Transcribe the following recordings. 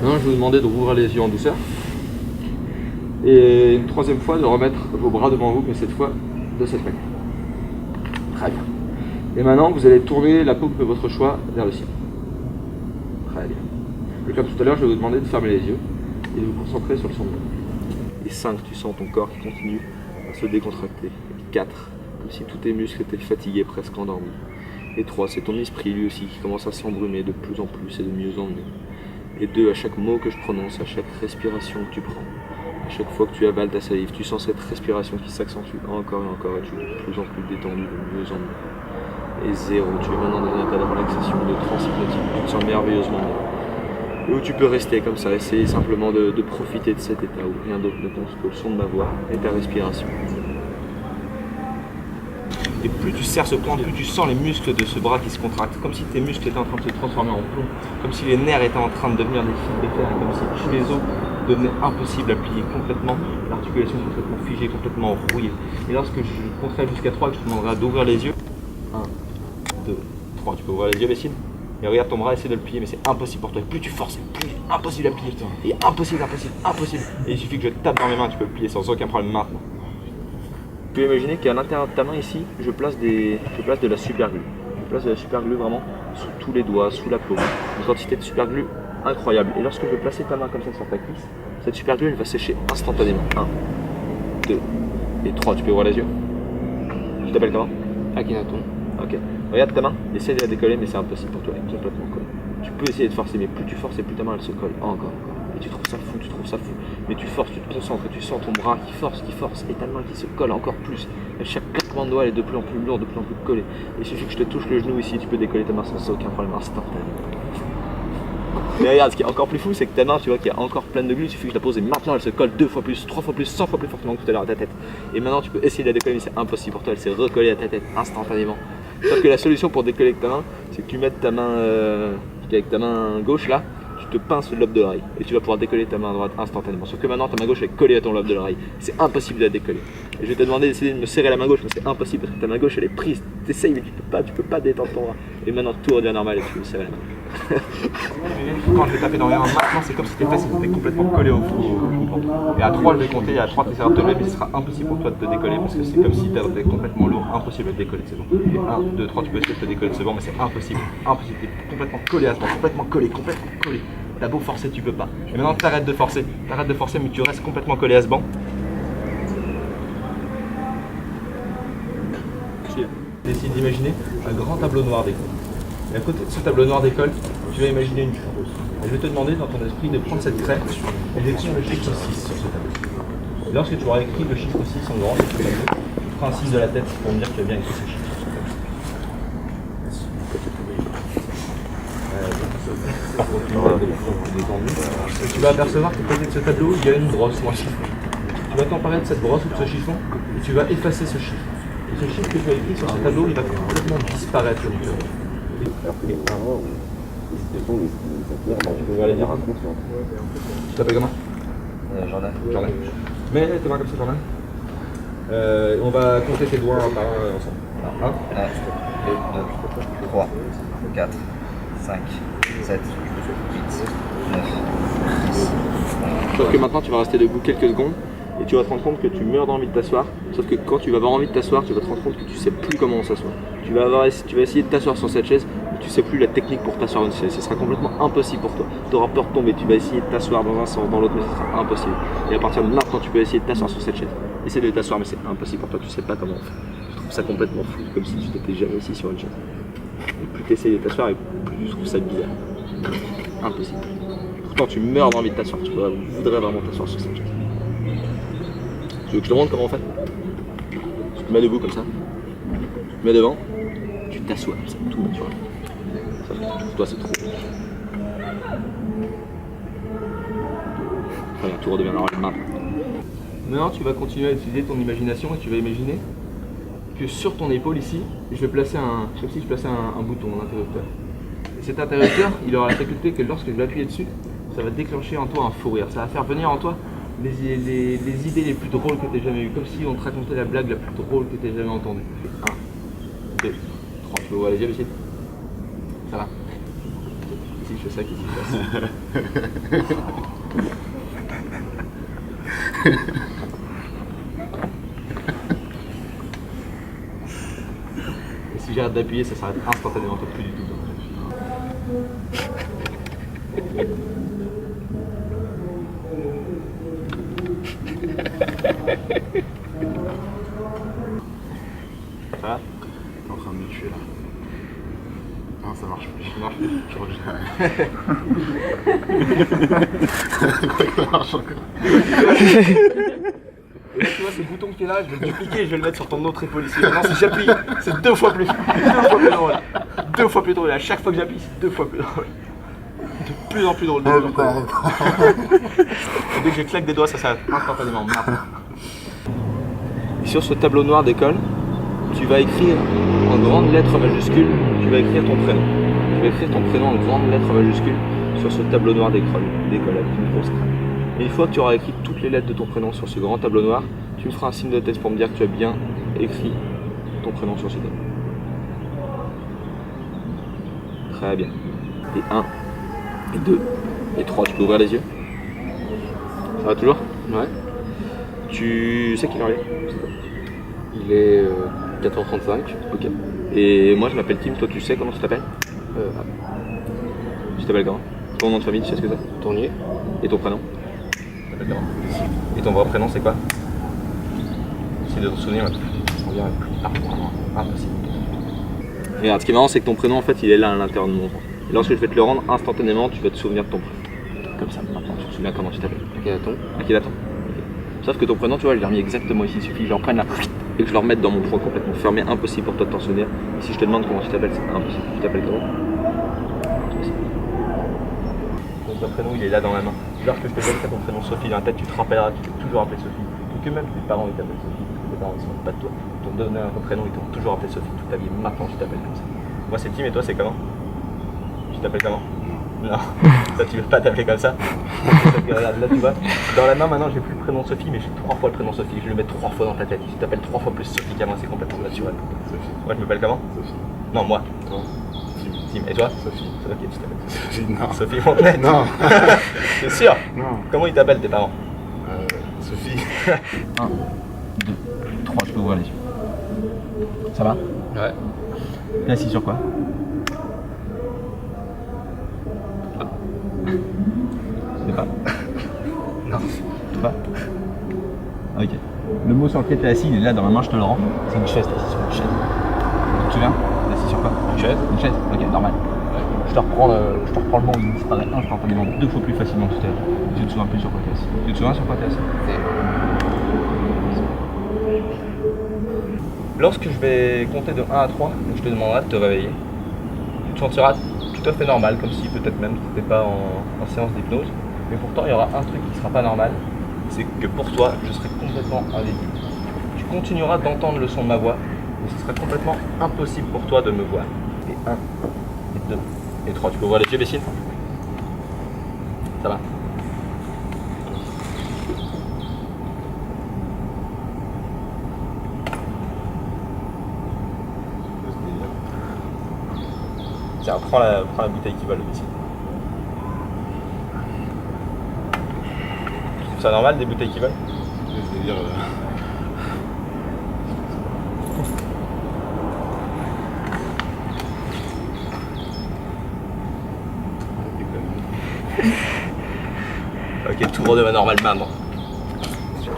Maintenant, je vais vous demander de rouvrir les yeux en douceur. Et une troisième fois, de remettre vos bras devant vous, mais cette fois de cette manière. Très bien. Et maintenant, vous allez tourner la paume de votre choix vers le ciel. Très bien. Et comme tout à l'heure, je vais vous demander de fermer les yeux et de vous concentrer sur le son de l'eau. Et 5, tu sens ton corps qui continue à se décontracter. Et 4, comme si tous tes muscles étaient fatigués, presque endormis. Et 3, c'est ton esprit lui aussi qui commence à s'embrumer de plus en plus et de mieux en mieux. Et 2, à chaque mot que je prononce, à chaque respiration que tu prends, à chaque fois que tu avales ta salive, tu sens cette respiration qui s'accentue encore et encore et tu es de plus en plus détendu, de mieux en mieux. Et 0, tu es maintenant dans un état de relaxation, de transe hypnotique, tu te sens merveilleusement bien. Et où tu peux rester comme ça, essayer simplement de profiter de cet état où rien d'autre ne compte que le son de ma voix et ta respiration. Et plus tu serres ce plan, plus tu sens les muscles de ce bras qui se contractent, comme si tes muscles étaient en train de se transformer en plomb, comme si les nerfs étaient en train de devenir des fils de fer, comme si tous les os devenaient impossibles à plier complètement, l'articulation complètement figée, complètement rouillée. Et lorsque je compterai jusqu'à 3, que je te demanderai d'ouvrir les yeux, 1, 2, 3, tu peux ouvrir les yeux, Messine. Et regarde ton bras, essaie de le plier, mais c'est impossible pour toi. Plus tu forces, plus impossible à plier. Et impossible. Et il suffit que je tape dans mes mains, tu peux le plier sans aucun problème maintenant. Tu peux imaginer qu'à l'intérieur de ta main ici, je place de la superglue. Je place de la superglue vraiment sous tous les doigts, sous la paume. Une quantité de superglue incroyable. Et lorsque je vais placer ta main comme ça sur ta cuisse, cette superglue elle va sécher instantanément. 1, 2 et 3. Tu peux ouvrir les yeux. Tu t'appelles comment? Akhenaton. Ok. Regarde ta main, essaie de la décoller, mais c'est impossible pour toi, elle est complètement collée. Tu peux essayer de forcer, mais plus tu forces et plus ta main elle se colle. Encore. Et tu trouves ça fou. Mais tu forces, tu te concentres, tu sens ton bras qui force, et ta main qui se colle encore plus. Et chaque claquement de doigt elle est de plus en plus lourde, de plus en plus collée. Et il suffit que je te touche le genou ici, tu peux décoller ta main sans aucun problème instantané. Mais regarde, ce qui est encore plus fou, c'est que ta main, tu vois, qui est encore pleine de glu, il suffit que je la pose et maintenant elle se colle 2 fois plus, 3 fois plus, 100 fois plus fortement que tout à l'heure à ta tête. Et maintenant tu peux essayer de la décoller, mais c'est impossible pour toi, elle s'est recollée à ta tête instantanément. Sauf que la solution pour décoller avec ta main, c'est que tu mettes ta main, avec ta main gauche là, tu te pinces le lobe de l'oreille et tu vas pouvoir décoller ta main droite instantanément. Sauf que maintenant ta main gauche est collée à ton lobe de l'oreille, c'est impossible de la décoller. Et je vais te demander d'essayer de me serrer la main gauche, mais c'est impossible parce que ta main gauche elle est prise. T'essayes mais tu peux pas détendre ton bras. Et maintenant tout redevient normal et tu peux me serrer la main. Quand je vais taper dans les mains, maintenant c'est comme si tes fesses étaient complètement collées au ventre. Et à 3 je vais compter, et à 3 tu essaieras de te lever, mais ce sera impossible pour toi de te décoller parce que c'est comme si tu étais complètement lourd, impossible de te décoller de ce vent. Et 1, 2, 3 tu peux essayer de te décoller de ce vent, mais c'est impossible, tu es complètement collé à ce vent, complètement collé. T'as beau forcer, tu peux pas. Et maintenant t'arrêtes de forcer, mais tu restes complètement collé à ce banc. Essaye d'imaginer un grand tableau noir d'école. Et à côté de ce tableau noir d'école, tu vas imaginer une craie. Et je vais te demander dans ton esprit de prendre cette craie et d'écrire le chiffre 6 sur ce tableau. Et lorsque tu auras écrit le chiffre 6 en grand sur ce tableau, tu feras un 6 de la tête pour me dire que tu as bien écrit ce chiffre. Et tu vas apercevoir qu'à côté de ce tableau, il y a une brosse ou un chiffon. Tu vas t'emparer de cette brosse ou de ce chiffon et tu vas effacer ce chiffre. Et ce chiffre que tu as écrit sur ce tableau, il va complètement disparaître du tableau. Tu t'appelles comment? Jordan. Jordan. Mets tes mains comme ça, Jordan. On va compter tes doigts un par un ensemble. 1, 2, 3, 4, 5, 7, 8, 9, 10. Sauf que maintenant tu vas rester debout quelques secondes et tu vas te rendre compte que tu meurs d'envie de t'asseoir. Sauf que quand tu vas avoir envie de t'asseoir, tu vas te rendre compte que tu sais plus comment on s'assoit. Tu vas essayer de t'asseoir sur cette chaise, mais tu sais plus la technique pour t'asseoir une chaise. Ce sera complètement impossible pour toi. Tu auras peur de tomber, tu vas essayer de t'asseoir dans un sens, dans l'autre, mais ce sera impossible. Et à partir de maintenant, tu peux essayer de t'asseoir sur cette chaise. Essaie de t'asseoir, mais c'est impossible pour toi, tu sais pas comment on fait. Je trouve ça complètement fou, comme si tu t'étais jamais assis sur une chaise. Et plus tu essayes de t'asseoir, et plus tu trouves ça bizarre. Impossible. Pourtant, tu meurs d'envie de t'asseoir, tu voudrais vraiment t'asseoir sur cette chaise. Tu veux que je te montre comment on fait? Tu te mets debout comme ça, tu te mets devant, tu t'assois, c'est tout naturel. Ça, pour toi, c'est trop. Voilà, tout redevient normal. Maintenant, tu vas continuer à utiliser ton imagination et tu vas imaginer que sur ton épaule ici, je vais placer comme si je plaçais un bouton, un interrupteur. Et cet interrupteur, il aura la faculté que lorsque je vais appuyer dessus, ça va déclencher en toi un fou rire. Ça va faire venir en toi les idées les plus drôles que tu aies jamais eues, comme si on te racontait la blague la plus drôle que tu aies jamais entendue. 1, 2, 3, tu peux ouvrir les yeux ici? Ça va? Ici. C'est ça qui s'y passe. Et si j'arrête d'appuyer, ça s'arrête instantanément, toi plus du tout. Ça va? T'es en train de me tuer là. Non, ça marche plus. Ça marche plus. Je crois que ça marche encore. Et là, tu vois, ce bouton qui est là, je vais le dupliquer et je vais le mettre sur ton autre épaule ici. Non, si j'appuie, c'est 2 fois plus. 2 fois plus drôle. 2 fois plus drôle. Et à chaque fois que j'appuie, c'est 2 fois plus drôle. De plus en plus drôle. De plus en plus drôle. Et dès que je claque des doigts, ça s'arrête instantanément. Et sur ce tableau noir d'école, tu vas écrire en grandes lettres majuscules, tu vas écrire ton prénom. Tu vas écrire ton prénom en grandes lettres majuscules sur ce tableau noir d'école avec une grosse craie. Et une fois que tu auras écrit toutes les lettres de ton prénom sur ce grand tableau noir, tu me feras un signe de tête pour me dire que tu as bien écrit ton prénom sur ce tableau. Très bien. Et 1, et 2, et 3, tu peux ouvrir les yeux. Ça va toujours? Ouais. Tu sais quelle heure il est? Il est 4h35. Ok. Et moi je m'appelle Tim, toi tu sais comment tu t'appelles? Tu t'appelles comment? Ton nom de famille, tu sais ce que c'est? Tournier. Et ton prénom? Tu t'appelles comment? Et ton vrai prénom c'est quoi? Essaye de te souvenir, ça revient impossible. Et regarde, ce qui est marrant c'est que ton prénom en fait il est là à l'intérieur de mon ventre. Et lorsque je vais te le rendre, instantanément tu vas te souvenir de ton prénom. Comme ça, maintenant tu te souviens comment tu t'appelles. Akhenaton. Akhenaton. Okay. Sauf que ton prénom, tu vois, je l'ai remis exactement ici, il suffit que je le reprenne là et que je le remette dans mon tronc complètement fermé, impossible pour toi de t'en souvenir. Et si je te demande comment tu t'appelles, c'est impossible. Tu t'appelles comment? Ton prénom il est là dans la main. Lorsque je te donnerai ton prénom Sophie dans la tête, tu te rappelleras, tu t'es toujours appelé Sophie. Et que même tes parents ils t'appellent Sophie, parce que tes parents ils sont pas de toi. Ils t'ont donné ton prénom, ils t'ont toujours appelé Sophie toute ta vie. Maintenant tu t'appelles comme ça. Moi c'est Tim et toi c'est comment? Tu t'appelles comment? Non, ça tu veux pas t'appeler comme ça. Regarde, là tu vois, dans la main maintenant j'ai plus le prénom Sophie, mais j'ai 3 fois le prénom Sophie, je vais le mettre 3 fois dans ta tête. Tu t'appelles 3 fois plus Sophie qu'avant, c'est complètement naturel. Sophie. Moi je m'appelle comment? Sophie. Non, moi. Toi. Tim. Et toi? Sophie. Ok, tu t'appelles Sophie, non. Sophie Fontenay. Non. T'es sûr? Non. Comment ils t'appellent tes parents? Sophie. 1, 2, 3, je peux ouvrir les yeux. Ça va? Ouais. T'es assis sur quoi? Je sais pas. Non. Je sais pas. Ok. Le mot sur lequel t'es assis, il est là dans ma main, je te le rends. C'est une chaise, t'es assis sur une chaise. Tu te souviens? T'es assis sur quoi? Une chaise. Une chaise? Ok, normal. Je te reprends le mot, il disparaît instantanément 2 fois plus facilement tout à l'heure. Tu te souviens plus sur quoi t'es assis? Tu te souviens sur quoi t'es assis? Lorsque je vais compter de 1 à 3, je te demanderai de te réveiller. Tu te sentiras tout à fait normal, comme si peut-être même tu n'étais pas en séance d'hypnose. Mais pourtant, il y aura un truc qui ne sera pas normal, c'est que pour toi, je serai complètement invisible. Tu continueras d'entendre le son de ma voix, mais ce sera complètement impossible pour toi de me voir. Et 1, et 2, et 3. Tu peux ouvrir les yeux, Bessine? Ça va? Tiens, prends la bouteille qui vole, Bessine. Tu trouves ça normal, des bouteilles qui volent? Je veux dire. Ok, tout redevient normal maintenant.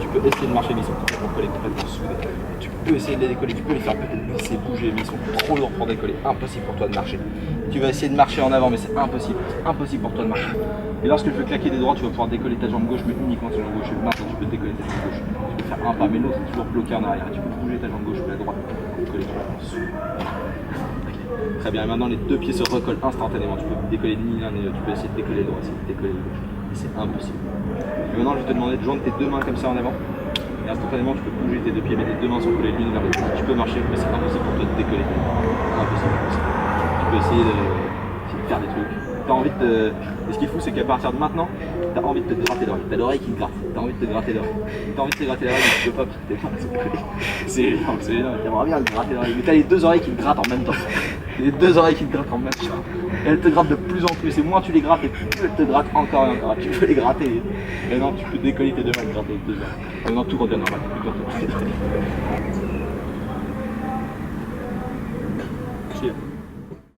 Tu peux essayer de marcher, mais ils sont complètement soudés. Tu peux essayer de les décoller, tu peux les faire peut-être baisser, bouger, mais ils sont trop lourds pour décoller. Impossible pour toi de marcher. Tu vas essayer de marcher en avant, mais c'est impossible. C'est impossible pour toi de marcher. Et lorsque je veux claquer des droits, tu vas pouvoir décoller ta jambe gauche, mais uniquement ta jambe gauche. Maintenant, tu peux décoller ta jambe gauche. Tu peux faire un pas, mais l'autre est toujours bloqué en arrière. Tu peux bouger ta jambe gauche ou la droite. Tu peux les jambes en dessous. Très bien, et maintenant les deux pieds se recollent instantanément. Tu peux décoller ni l'un ni l'autre. Tu peux essayer de décoller le droit, essayer de décoller le gauche. Et c'est impossible. Et maintenant, je vais te demander de joindre tes deux mains comme ça en avant. Et instantanément, tu peux bouger tes deux pieds, mais tes deux mains sont collées l'une vers l'autre. Tu peux marcher, mais c'est impossible pour toi de décoller. Impossible. Tu peux essayer de faire des trucs. t'as envie de te... Et ce qui est fou, c'est qu'à partir de maintenant, t'as envie de te gratter l'oreille. T'as l'oreille qui te gratte, t'as envie de te gratter l'oreille. T'as envie de te gratter l'oreille, mais tu peux pas parce que t'es pas. C'est énorme, c'est énorme. T'aimerais bien te gratter l'oreille. Mais t'as les deux oreilles qui te grattent en même temps. Les deux oreilles qui te grattent en même temps. Et elles te grattent de plus en plus. Et moins tu les grattes, et plus elles te grattent encore et encore. Tu peux les gratter. Et non, tu peux décoller tes deux mains et te gratter les deux oreilles. Maintenant, tout redevient normal. Plus dur.